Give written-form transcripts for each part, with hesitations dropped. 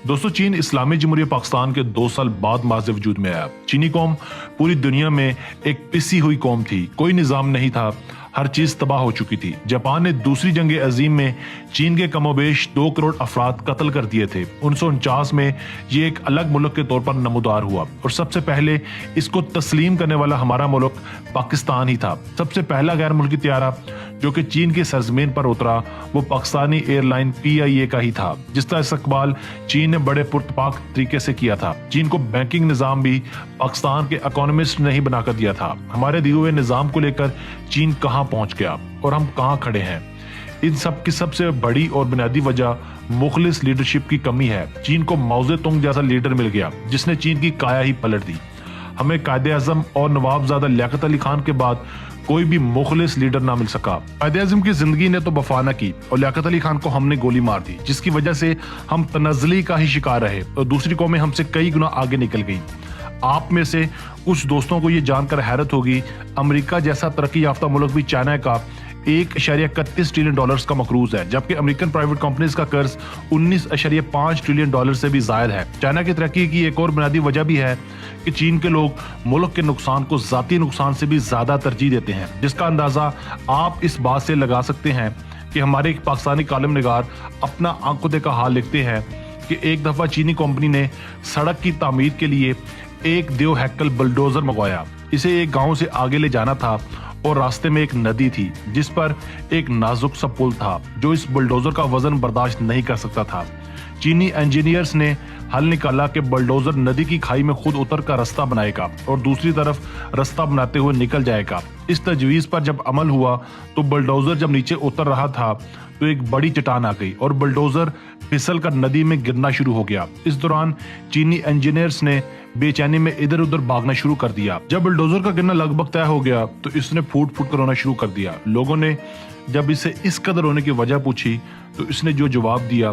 दोस्तों, चीन इस्लामी जमहूरिया पाकिस्तान के 2 साल बाद माज़ वजूद में आया। चीनी कौम पूरी दुनिया में एक पिसी हुई कौम थी, कोई निज़ाम नहीं था, हर चीज तबाह हो चुकी थी। जापान ने दूसरी जंग अजीम में चीन के कमोबेश 2 करोड़ अफराद कत्ल कर दिए थे। 1949 में ये एक अलग मुल्क के तौर पर नमूदार हुआ और सबसे पहले इसको तस्लीम करने वाला हमारा मुल्क पाकिस्तान ही था। सबसे पहला गैर मुल्की त्यारा जो कि चीन की सरजमीन पर उतरा वो पाकिस्तानी एयरलाइन PIA का ही था, जिसका इस्तकबाल चीन ने बड़े पुरतपाक तरीके से किया था। चीन को बैंकिंग निजाम भी पाकिस्तान के इकोनॉमिस्ट ने ही बनाकर दिया था। हमारे दिए हुए निजाम को लेकर चीन कहां पहुंच गया और हम कहां खड़े हैं, इन सब की सबसे बड़ी और बुनियादी वजह मुखलिस लीडरशिप की कमी है। चीन को माओ ज़ेतुंग जैसा लीडर मिल गया जिसने चीन की काया ही पलट दी। हमें कायदे-ए-आज़म और नवाबजादा लियाकत अली खान के बाद कोई भी मुखलिस लीडर ना मिल सका। कायदे-ए-आज़म की जिंदगी ने तो वफा न की और लियाकत अली खान को हमने गोली मार दी, जिसकी वजह से हम तनज़्ज़ुली का ही शिकार रहे और दूसरी कौमें हमसे कई गुना आगे निकल गई। आप में से कुछ दोस्तों को ये जानकर हैरत होगी, अमेरिका जैसा तरक्की याफ्ता मुल्क भी चाइना का 1.31 ट्रिलियन डॉलर्स का मकरूज है, जबकि अमेरिकन प्राइवेट कंपनीज का कर्ज 19.5 ट्रिलियन डॉलर से भी जायद है। चाइना की तरक्की की एक और बुनियादी वजह भी है कि चीन के लोग मुल्क के नुकसान को जाती नुकसान से भी ज्यादा तरजीह देते हैं, जिसका अंदाजा आप इस बात से लगा सकते हैं कि हमारे एक पाकिस्तानी कालम निगार अपना आंखों देखा हाल लिखते हैं कि एक दफा चीनी कंपनी ने सड़क की तामीर के लिए एक देव हैकल बुलडोजर मंगवाया। इसे एक गांव से आगे ले जाना था और रास्ते में एक नदी थी जिस पर एक नाजुक सा पुल था जो इस बुलडोजर का वजन बर्दाश्त नहीं कर सकता था। चीनी इंजीनियर्स ने हल निकाला कि बुलडोजर नदी की खाई में खुद उतर कर रास्ता बनाएगा और दूसरी तरफ रास्ता बनाते हुए निकल जाएगा। इस तजवीज पर जब अमल हुआ तो बुलडोजर जब नीचे उतर रहा था तो एक बड़ी चट्टान आ गई और बुलडोजर फिसल कर नदी में गिरना शुरू हो गया। इस दौरान चीनी इंजीनियर्स ने बेचैनी में इधर उधर भागना शुरू कर दिया। जब बुलडोजर का गिरना लगभग तय हो गया तो इसने फूट फूट कर रोना शुरू कर दिया। लोगों ने जब इसे इस कदर रोने की वजह पूछी तो इसने जो जवाब दिया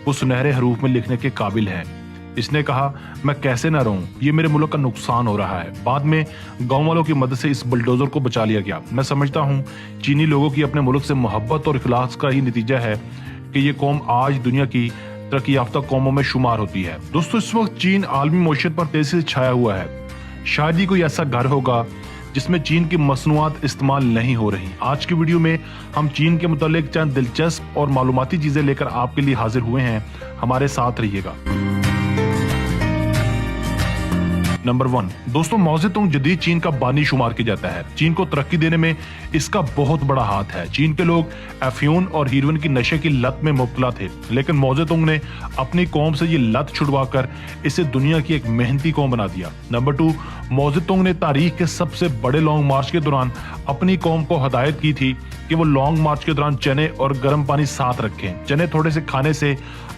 वो सुनहरे हरूफ में लिखने के काबिल है। इसने कहा, मैं कैसे ना रोऊं, ये मेरे मुल्क का नुकसान हो रहा है। बाद में गांव वालों की मदद से इस बुलडोजर को बचा लिया गया। मैं समझता हूं चीनी लोगों की अपने मुल्क से मोहब्बत और इखलास का ही नतीजा है कि ये कौम आज दुनिया की तरक्की याफ्ता कौमों में शुमार होती है। दोस्तों, इस वक्त चीन आलमी मईशत पर तेजी से छाया हुआ है। शायद ही कोई ऐसा घर होगा जिसमें चीन की मसनूआत इस्तेमाल नहीं हो रही। आज की वीडियो में हम चीन के मुतालिक चंद दिलचस्प और मालूमाती चीजें लेकर आपके लिए हाजिर हुए हैं, हमारे साथ रहिएगा। नंबर 1, दोस्तों, माओ ज़ेतुंग जदीद चीन का बानी शुमार किया जाता है। चीन को तरक्की देने में इसका बहुत बड़ा हाथ है। चीन के लोग अफ्यून और हीरोइन की नशे की लत में मुब्तला थे, लेकिन माओ ज़ेतुंग ने अपनी कौम से ये लत छुड़वाकर इसे दुनिया की एक मेहनती कौम बना दिया। नंबर 2, माओ ज़ेतुंग ने तारीख के सबसे बड़े लॉन्ग मार्च के दौरान अपनी कौम को हदायत की थी कि वो लॉन्ग मार्च के दौरान चने और गर्म पानी साथ रखें। चने थोड़े से खाने से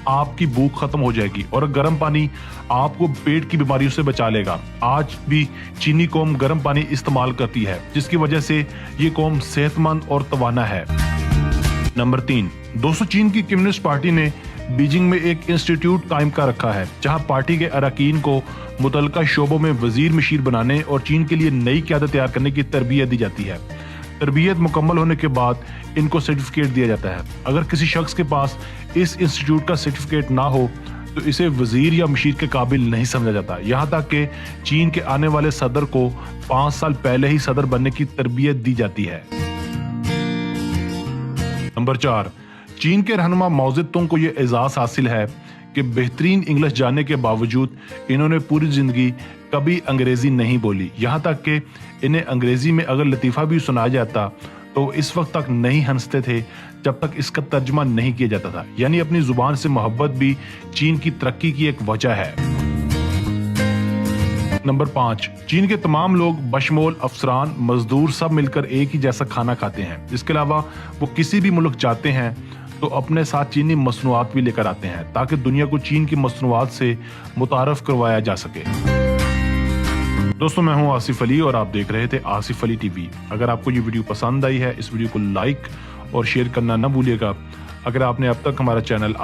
आपकी भूख खत्म हो जाएगी और गर्म पानी आपको पेट की बीमारियों से बचा लेगा। आज भी चीनी कौम गर्म पानी इस्तेमाल करती है, जिसकी वजह से ये कौम सेहतमंद और तवाना है। नंबर 3, दोस्तों, चीन की कम्युनिस्ट पार्टी ने बीजिंग में एक इंस्टीट्यूट कायम कर रखा है जहां पार्टी के अरकान को मुतल्लिका शोबों में वजीर मशीर बनाने और चीन के लिए नई क़यादत तैयार करने की तरबियत दी जाती है। तरबियत मुकम्मल होने के बाद इनको सर्टिफिकेट दिया जाता है। अगर किसी शख्स के पास इस इंस्टीट्यूट का सर्टिफिकेट ना हो तो इसे वजीर या मशीर के काबिल नहीं समझा जाता। यहाँ तक कि चीन के आने वाले सदर को 5 साल पहले ही सदर बनने की तरबियत दी जाती है। नंबर 4, चीन के रहनुमा माओ ज़ेतुंग को यह एजाज हासिल है कि बेहतरीन इंग्लिश जानने के बावजूद इन्होंने पूरी जिंदगी कभी अंग्रेजी नहीं बोली। यहाँ तक कि इन्हें अंग्रेजी में अगर लतीफ़ा भी सुनाया जाता तो इस वक्त तक नहीं हंसते थे जब तक इसका तर्जुमा नहीं किया जाता था। यानी अपनी जुबान से मोहब्बत भी चीन की तरक्की की एक वजह है। नंबर 5, चीन के तमाम लोग बशमोल अफसरान मजदूर सब मिलकर एक ही जैसा खाना खाते हैं। इसके अलावा वो किसी भी मुल्क जाते हैं तो अपने साथ चीनी मसनूआत भी लेकर आते हैं ताकि दुनिया को चीन की मसनूआत से मुतारफ करवाया जा सके। दोस्तों, मैं हूं आसिफ अली और आप देख रहे थे आसिफ अली टीवी। अगर आपको ये वीडियो पसंद आई है, इस वीडियो को लाइक और शेयर करना न भूलिएगा। अगर आपने अब तक हमारा चैनल